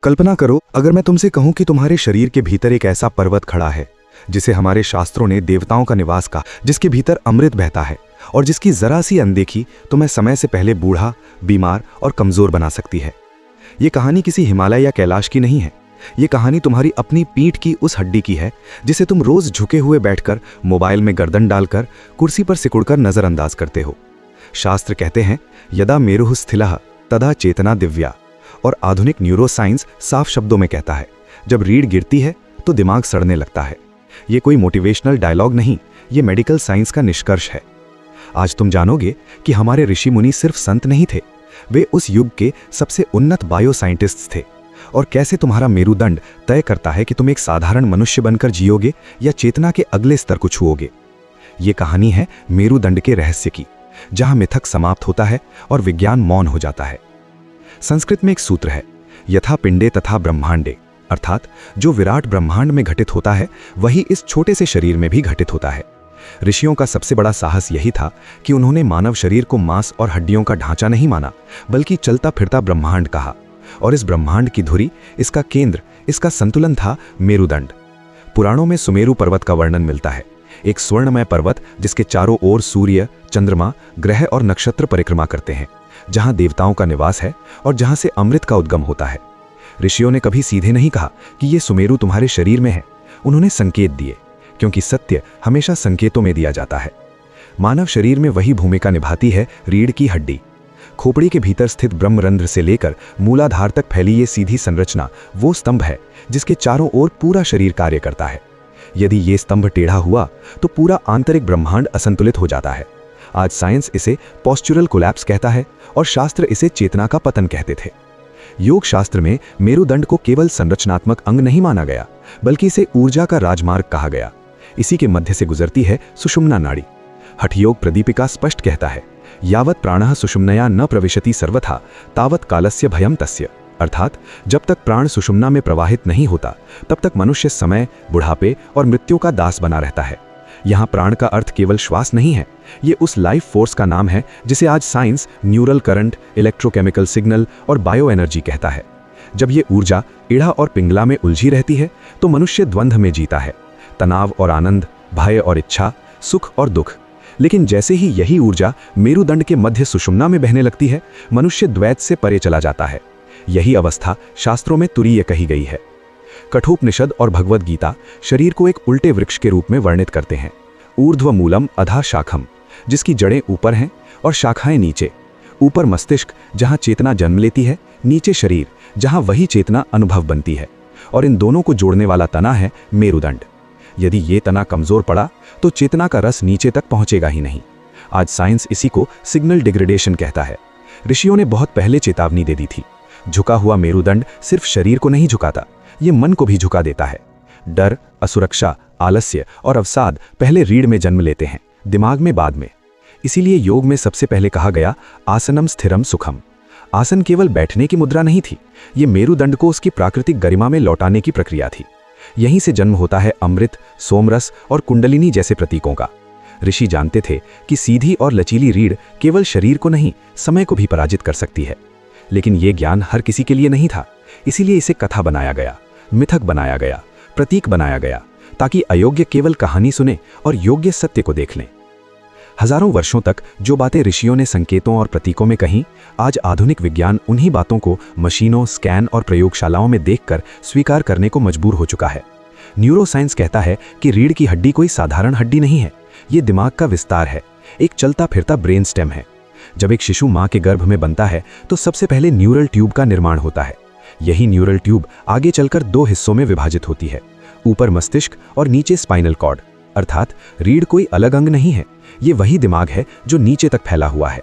कल्पना करो, अगर मैं तुमसे कहूं कि तुम्हारे शरीर के भीतर एक ऐसा पर्वत खड़ा है जिसे हमारे शास्त्रों ने देवताओं का निवास कहा, जिसके भीतर अमृत बहता है और जिसकी जरा सी अनदेखी तुम्हें समय से पहले बूढ़ा, बीमार और कमजोर बना सकती है। ये कहानी किसी हिमालय या कैलाश की नहीं है। ये कहानी तुम्हारी अपनी पीठ की उस हड्डी की है जिसे तुम रोज झुके हुए बैठकर, मोबाइल में गर्दन डालकर, कुर्सी पर सिकुड़कर नजरअंदाज करते हो। शास्त्र कहते हैं, यदा मेरुः स्थिलः तदा चेतना दिव्या। और आधुनिक न्यूरोसाइंस साफ शब्दों में कहता है, जब रीढ़ गिरती है तो दिमाग सड़ने लगता है। ये कोई मोटिवेशनल डायलॉग नहीं, ये मेडिकल साइंस का निष्कर्ष है। आज तुम जानोगे कि हमारे ऋषि मुनि सिर्फ संत नहीं थे, वे उस युग के सबसे उन्नत बायो साइंटिस्ट्स थे। और कैसे तुम्हारा मेरुदंड तय करता है कि तुम एक साधारण मनुष्य बनकर जियोगे या चेतना के अगले स्तर को छुओगे। ये कहानी है मेरुदंड के रहस्य की, जहां मिथक समाप्त होता है और विज्ञान मौन हो जाता है। संस्कृत में एक सूत्र है, यथा पिंडे तथा ब्रह्मांडे, अर्थात जो विराट ब्रह्मांड में घटित होता है वही इस छोटे से शरीर में भी घटित होता है। ऋषियों का सबसे बड़ा साहस यही था कि उन्होंने मानव शरीर को मांस और हड्डियों का ढांचा नहीं माना, बल्कि चलता फिरता ब्रह्मांड कहा। और इस ब्रह्मांड की धुरी, इसका केंद्र, इसका संतुलन था मेरुदंड। पुराणों में सुमेरु पर्वत का वर्णन मिलता है, एक स्वर्णमय पर्वत जिसके चारों ओर सूर्य, चंद्रमा, ग्रह और नक्षत्र परिक्रमा करते हैं, जहां देवताओं का निवास है और जहां से अमृत का उद्गम होता है। ऋषियों ने कभी सीधे नहीं कहा कि ये सुमेरु तुम्हारे शरीर में है, उन्होंने संकेत दिए, क्योंकि सत्य हमेशा संकेतों में दिया जाता है। मानव शरीर में वही भूमिका निभाती है रीढ़ की हड्डी। खोपड़ी के भीतर स्थित ब्रह्मरंध्र से लेकर मूलाधार तक फैली ये सीधी संरचना वो स्तंभ है जिसके चारों ओर पूरा शरीर कार्य करता है। यदि ये स्तंभ टेढ़ा हुआ तो पूरा आंतरिक ब्रह्मांड असंतुलित हो जाता है। आज साइंस इसे पॉस्चुरल कोलैप्स कहता है और शास्त्र इसे चेतना का पतन कहते थे। योग शास्त्र में मेरुदंड को केवल संरचनात्मक अंग नहीं माना गया, बल्कि इसे ऊर्जा का राजमार्ग कहा गया। इसी के मध्य से गुजरती है सुषुम्ना नाड़ी। हठयोग प्रदीपिका स्पष्ट कहता है, यावत् प्राणः सुषुम्नया न प्रविशति सर्वथा तावत् कालस्य भयं तस्य। अर्थात जब तक प्राण सुषुम्ना में प्रवाहित नहीं होता तब तक मनुष्य समय, बुढ़ापे और मृत्यु का दास बना रहता है। यहाँ प्राण का अर्थ केवल श्वास नहीं है, ये उस लाइफ फोर्स का नाम है जिसे आज science neural current, electrochemical signal और बायो एनर्जी कहता है। जब ये ऊर्जा इड़ा और पिंगला में उलझी रहती है तो मनुष्य द्वंद्व में जीता है, तनाव और आनंद, भय और इच्छा, सुख और दुख। लेकिन जैसे ही यही ऊर्जा मेरुदंड के मध्य सुषुम्ना में बहने लगती है, मनुष्य द्वैत से परे चला जाता है। यही अवस्था शास्त्रों में तुरीय कही गई है। कठोपनिषद और भगवद गीता शरीर को एक उल्टे वृक्ष के रूप में वर्णित करते हैं। ऊर्ध्व मूलम अधा शाखम, जिसकी जड़ें ऊपर हैं और शाखाएं नीचे। ऊपर मस्तिष्क जहां चेतना जन्म लेती है, नीचे शरीर जहां वही चेतना अनुभव बनती है। और इन दोनों को जोड़ने वाला तना है मेरुदंड। यदि ये तना कमजोर पड़ा तो चेतना का रस नीचे तक पहुंचेगा ही नहीं। आज साइंस इसी को सिग्नल डिग्रेडेशन कहता है। ऋषियों ने बहुत पहले चेतावनी दे दी थी। झुका हुआ मेरुदंड सिर्फ शरीर को नहीं झुकाता, ये मन को भी झुका देता है। डर, असुरक्षा, आलस्य और अवसाद पहले रीढ़ में जन्म लेते हैं, दिमाग में बाद में। इसीलिए योग में सबसे पहले कहा गया, आसनम स्थिरम सुखम। आसन केवल बैठने की मुद्रा नहीं थी, ये मेरुदंड को उसकी प्राकृतिक गरिमा में लौटाने की प्रक्रिया थी। यहीं से जन्म होता है अमृत, सोमरस और कुंडलिनी जैसे प्रतीकों का। ऋषि जानते थे कि सीधी और लचीली रीढ़ केवल शरीर को नहीं, समय को भी पराजित कर सकती है। लेकिन ये ज्ञान हर किसी के लिए नहीं था, इसीलिए इसे कथा बनाया गया, मिथक बनाया गया, प्रतीक बनाया गया, ताकि अयोग्य केवल कहानी सुने और योग्य सत्य को देख लें। हजारों वर्षों तक जो बातें ऋषियों ने संकेतों और प्रतीकों में कहीं, आज आधुनिक विज्ञान उन्हीं बातों को मशीनों, स्कैन और प्रयोगशालाओं में देखकर स्वीकार करने को मजबूर हो चुका है। न्यूरोसाइंस कहता है कि रीढ़ की हड्डी कोई साधारण हड्डी नहीं है, ये दिमाग का विस्तार है, एक चलता फिरता ब्रेन स्टेम है। जब एक शिशु माँ के गर्भ में बनता है तो सबसे पहले न्यूरल ट्यूब का निर्माण होता है। यही न्यूरल ट्यूब आगे चलकर दो हिस्सों में विभाजित होती है, ऊपर मस्तिष्क और नीचे स्पाइनल कॉर्ड। अर्थात रीढ़ कोई अलग अंग नहीं है, ये वही दिमाग है जो नीचे तक फैला हुआ है।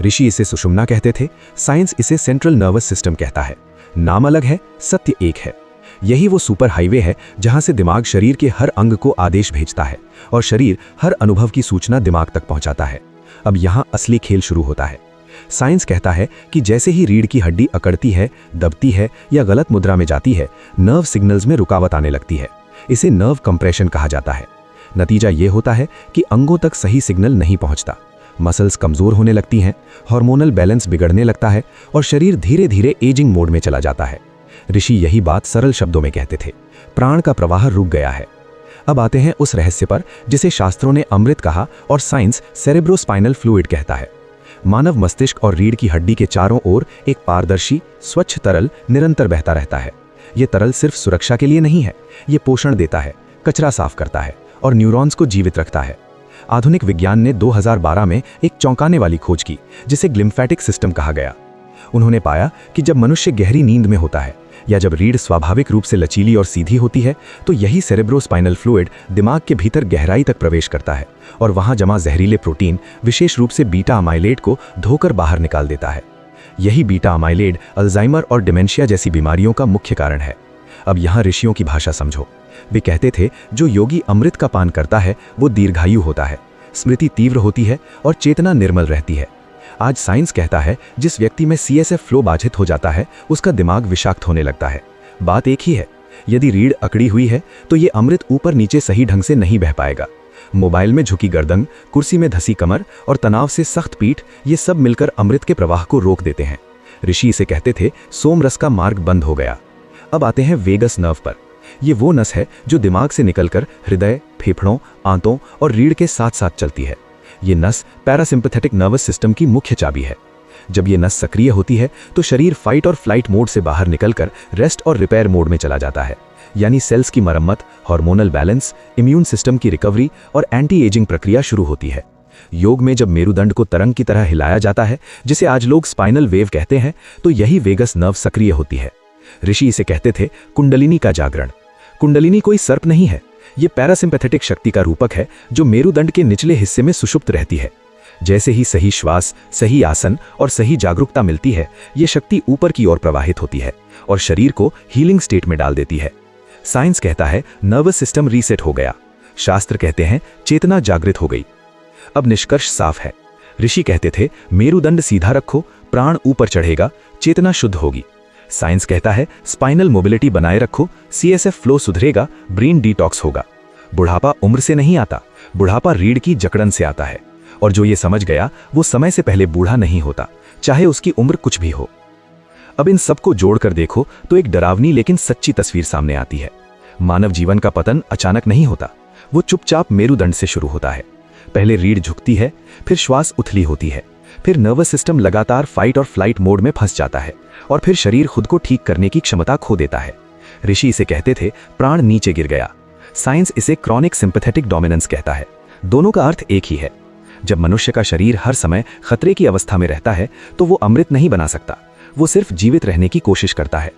ऋषि इसे सुषुम्ना कहते थे, साइंस इसे सेंट्रल नर्वस सिस्टम कहता है। नाम अलग है, सत्य एक है। यही वो सुपर हाईवे है जहां से दिमाग शरीर के हर अंग को आदेश भेजता है और शरीर हर अनुभव की सूचना दिमाग तक पहुंचाता है। अब यहाँ असली खेल शुरू होता है। साइंस कहता है कि जैसे ही रीढ़ की हड्डी अकड़ती है, दबती है या गलत मुद्रा में जाती है, नर्व सिग्नल्स में रुकावट आने लगती है। इसे नर्व कंप्रेशन कहा जाता है। नतीजा ये होता है कि अंगों तक सही सिग्नल नहीं पहुंचता, मसल्स कमजोर होने लगती हैं, हार्मोनल बैलेंस बिगड़ने लगता है और शरीर धीरे धीरे एजिंग मोड में चला जाता है। ऋषि यही बात सरल शब्दों में कहते थे। प्राण का प्रवाह रुक गया है। अब आते हैं उस रहस्य पर जिसे शास्त्रों ने अमृत कहा और साइंस सेरेब्रोस्पाइनल फ्लूइड कहता है। मानव मस्तिष्क और रीढ़ की हड्डी के चारों ओर एक पारदर्शी स्वच्छ तरल निरंतर बहता रहता है। ये तरल सिर्फ सुरक्षा के लिए नहीं है, ये पोषण देता है, कचरा साफ करता है और न्यूरॉन्स को जीवित रखता है। आधुनिक विज्ञान ने 2012 में एक चौंकाने वाली खोज की जिसे ग्लिम्फेटिक सिस्टम कहा गया। उन्होंने पाया कि जब मनुष्य गहरी नींद में होता है या जब रीढ़ स्वाभाविक रूप से लचीली और सीधी होती है तो यही सेरेब्रोस्पाइनल फ्लूइड दिमाग के भीतर गहराई तक प्रवेश करता है और वहां जमा जहरीले प्रोटीन, विशेष रूप से बीटा अमाइलेड को धोकर बाहर निकाल देता है। यही बीटा अमाइलेड अल्जाइमर और डिमेंशिया जैसी बीमारियों का मुख्य कारण है। अब यहाँ ऋषियों की भाषा समझो। वे कहते थे जो योगी अमृत का पान करता है वो दीर्घायु होता है, स्मृति तीव्र होती है और चेतना निर्मल रहती है। आज साइंस कहता है जिस व्यक्ति में CSF फ्लो बाधित हो जाता है उसका दिमाग विषाक्त होने लगता है। बात एक ही है, यदि रीढ़ अकड़ी हुई है तो ये अमृत ऊपर नीचे सही ढंग से नहीं बह पाएगा। मोबाइल में झुकी गर्दन, कुर्सी में धसी कमर और तनाव से सख्त पीठ, ये सब मिलकर अमृत के प्रवाह को रोक देते हैं। ऋषि इसे कहते थे सोमरस का मार्ग बंद हो गया। अब आते हैं वेगस नर्व पर। ये वो नस है जो दिमाग से निकलकर हृदय, फेफड़ों, आंतों और रीढ़ के साथ साथ चलती है। ये नस पैरासिम्पैथेटिक नर्वस सिस्टम की मुख्य चाबी है। जब ये नस सक्रिय होती है तो शरीर फाइट और फ्लाइट मोड से बाहर निकलकर रेस्ट और रिपेयर मोड में चला जाता है, यानी सेल्स की मरम्मत, हार्मोनल बैलेंस, इम्यून सिस्टम की रिकवरी और एंटी एजिंग प्रक्रिया शुरू होती है। योग में जब मेरुदंड को तरंग की तरह हिलाया जाता है, जिसे आज लोग स्पाइनल वेव कहते हैं, तो यही वेगस नर्व सक्रिय होती है। ऋषि इसे कहते थे कुंडलिनी का जागरण। कुंडलिनी कोई सर्प नहीं है, ये पैरासिम्पैथेटिक शक्ति का रूपक है जो मेरुदंड के निचले हिस्से में सुषुप्त रहती है। जैसे ही सही श्वास, सही आसन और सही जागरूकता मिलती है, ये शक्ति ऊपर की ओर प्रवाहित होती है और शरीर को हीलिंग स्टेट में डाल देती है। साइंस कहता है नर्वस सिस्टम रीसेट हो गया, शास्त्र कहते हैं चेतना जागृत हो गई। अब निष्कर्ष साफ है। ऋषि कहते थे मेरुदंड सीधा रखो, प्राण ऊपर चढ़ेगा, चेतना शुद्ध होगी। साइंस कहता है स्पाइनल मोबिलिटी बनाए रखो, CSF फ्लो सुधरेगा, ब्रेन डिटॉक्स होगा। बुढ़ापा उम्र से नहीं आता, बुढ़ापा रीढ़ की जकड़न से आता है। और जो ये समझ गया वो समय से पहले बूढ़ा नहीं होता, चाहे उसकी उम्र कुछ भी हो। अब इन सबको जोड़कर देखो तो एक डरावनी लेकिन सच्ची तस्वीर सामने आती है। मानव जीवन का पतन अचानक नहीं होता, वो चुपचाप मेरुदंड से शुरू होता है। पहले रीढ़ झुकती है, फिर श्वास उथली होती है, फिर नर्वस सिस्टम लगातार फाइट और फ्लाइट मोड में फंस जाता है और फिर शरीर खुद को ठीक करने की क्षमता खो देता है। ऋषि इसे कहते थे प्राण नीचे गिर गया। साइंस इसे क्रॉनिक सिंपैथेटिक डोमिनेंस कहता है। दोनों का अर्थ एक ही है। जब मनुष्य का शरीर हर समय खतरे की अवस्था में रहता है तो वो अमृत नहीं बना सकता, वो सिर्फ जीवित रहने की कोशिश करता है।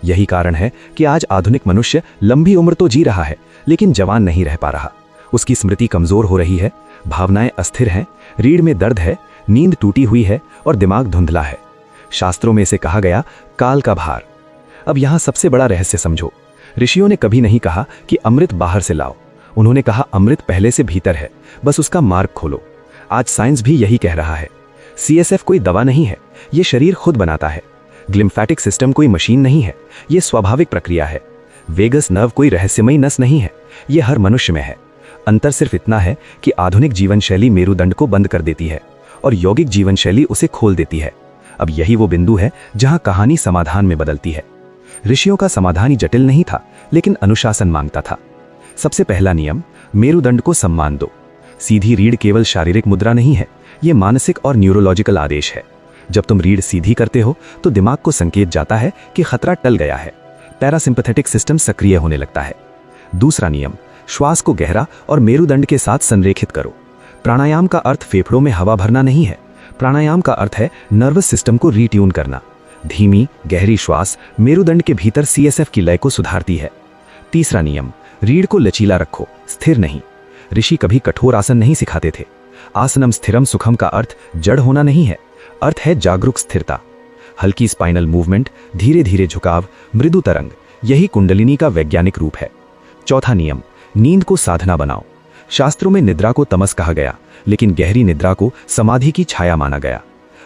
यही कारण है कि आज आधुनिक मनुष्य लंबी उम्र तो जी रहा है लेकिन जवान नहीं रह पा रहा। उसकी स्मृति कमजोर हो रही है, भावनाएं अस्थिर हैं, रीढ़ में दर्द है, नींद टूटी हुई है और दिमाग धुंधला है। शास्त्रों में इसे कहा गया काल का भार। अब यहां सबसे बड़ा रहस्य समझो। ऋषियों ने कभी नहीं कहा कि अमृत बाहर से लाओ, उन्होंने कहा अमृत पहले से भीतर है, बस उसका मार्ग खोलो। आज साइंस भी यही कह रहा है। CSF कोई दवा नहीं है, ये शरीर खुद बनाता है। ग्लिम्फेटिक सिस्टम कोई मशीन नहीं है, ये स्वाभाविक प्रक्रिया है। वेगस नर्व कोई रहस्यमयी नस नहीं है, ये हर मनुष्य में है। अंतर सिर्फ इतना है कि आधुनिक जीवन शैली मेरुदंड को बंद कर देती है और यौगिक जीवन शैली उसे खोल देती है। अब यही वो बिंदु है जहां कहानी समाधान में बदलती है। ऋषियों का समाधान ही जटिल नहीं था लेकिन अनुशासन मांगता था। सबसे पहला नियम, मेरुदंड को सम्मान दो। सीधी रीढ़ केवल शारीरिक मुद्रा नहीं है, ये मानसिक और न्यूरोलॉजिकल आदेश है। जब तुम रीढ़ सीधी करते हो तो दिमाग को संकेत जाता है कि खतरा टल गया है, पैरासिम्पैथेटिक सिस्टम सक्रिय होने लगता है। दूसरा नियम, श्वास को गहरा और मेरुदंड के साथ संरेखित करो। प्राणायाम का अर्थ फेफड़ों में हवा भरना नहीं है, प्राणायाम का अर्थ है नर्वस सिस्टम को रीट्यून करना। धीमी गहरी श्वास मेरुदंड के भीतर CSF की लय को सुधारती है। तीसरा नियम, रीढ़ को लचीला रखो, स्थिर नहीं। ऋषि कभी कठोर आसन नहीं सिखाते थे। आसनम स्थिरम सुखम का अर्थ जड़ होना नहीं है, अर्थ है जागरूक स्थिरता। हल्की स्पाइनल मूवमेंट, धीरे धीरे झुकाव, मृदु तरंग, यही कुंडलिनी का वैज्ञानिक रूप है। चौथा नियम, नींद को साधना बनाओ। शास्त्रों में निद्रा को तमस कहा गया लेकिन गहरी निद्रा को समाधि की छाया माना गया।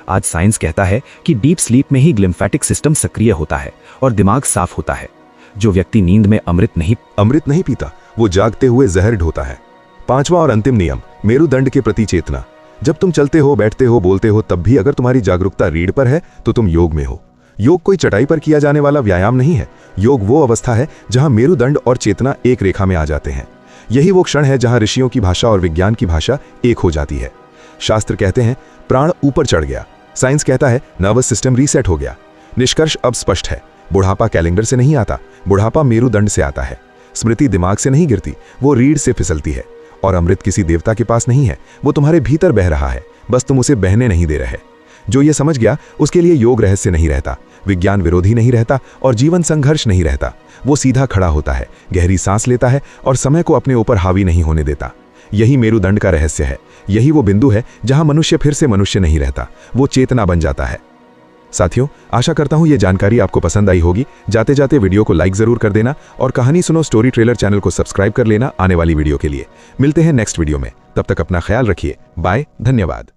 आज साइंस कहता है कि डीप स्लीप में ही ग्लिम्फेटिक सिस्टम सक्रिय होता है और दिमाग साफ होता है। जो व्यक्ति नींद में अमृत नहीं पीता वो जागते हुए जहर ढोता है। पांचवा और अंतिम नियम, मेरुदंड के प्रति चेतना। जब तुम चलते हो, बैठते हो, बोलते हो, तब भी अगर तुम्हारी जागरूकता रीढ़ पर है तो तुम योग में हो। योग कोई चटाई पर किया जाने वाला व्यायाम नहीं है। योग वो अवस्था है जहां मेरुदंड और चेतना एक रेखा में आ जाते हैं। यही वो क्षण है जहां ऋषियों की भाषा और विज्ञान की भाषा एक हो जाती है। शास्त्र कहते हैं प्राण ऊपर चढ़ गया, साइंस कहता है नर्वस सिस्टम रीसेट हो गया। निष्कर्ष अब स्पष्ट है, बुढ़ापा कैलेंडर से नहीं आता, बुढ़ापा मेरुदंड से आता है। स्मृति दिमाग से नहीं गिरती, वो रीढ़ से फिसलती है। और अमृत किसी देवता के पास नहीं है, वो तुम्हारे भीतर बह रहा है, बस तुम उसे बहने नहीं दे रहे। जो ये समझ गया उसके लिए योग रहस्य नहीं रहता, विज्ञान विरोधी नहीं रहता और जीवन संघर्ष नहीं रहता। वो सीधा खड़ा होता है, गहरी सांस लेता है और समय को अपने ऊपर हावी नहीं होने देता। यही मेरुदंड का रहस्य है। यही वो बिंदु है जहां मनुष्य फिर से मनुष्य नहीं रहता, वो चेतना बन जाता है। साथियों, आशा करता हूं ये जानकारी आपको पसंद आई होगी। जाते जाते वीडियो को लाइक जरूर कर देना और कहानी सुनो स्टोरी ट्रेलर चैनल को सब्सक्राइब कर लेना आने वाली वीडियो के लिए। मिलते हैं नेक्स्ट वीडियो में, तब तक अपना ख्याल रखिए। बाय, धन्यवाद।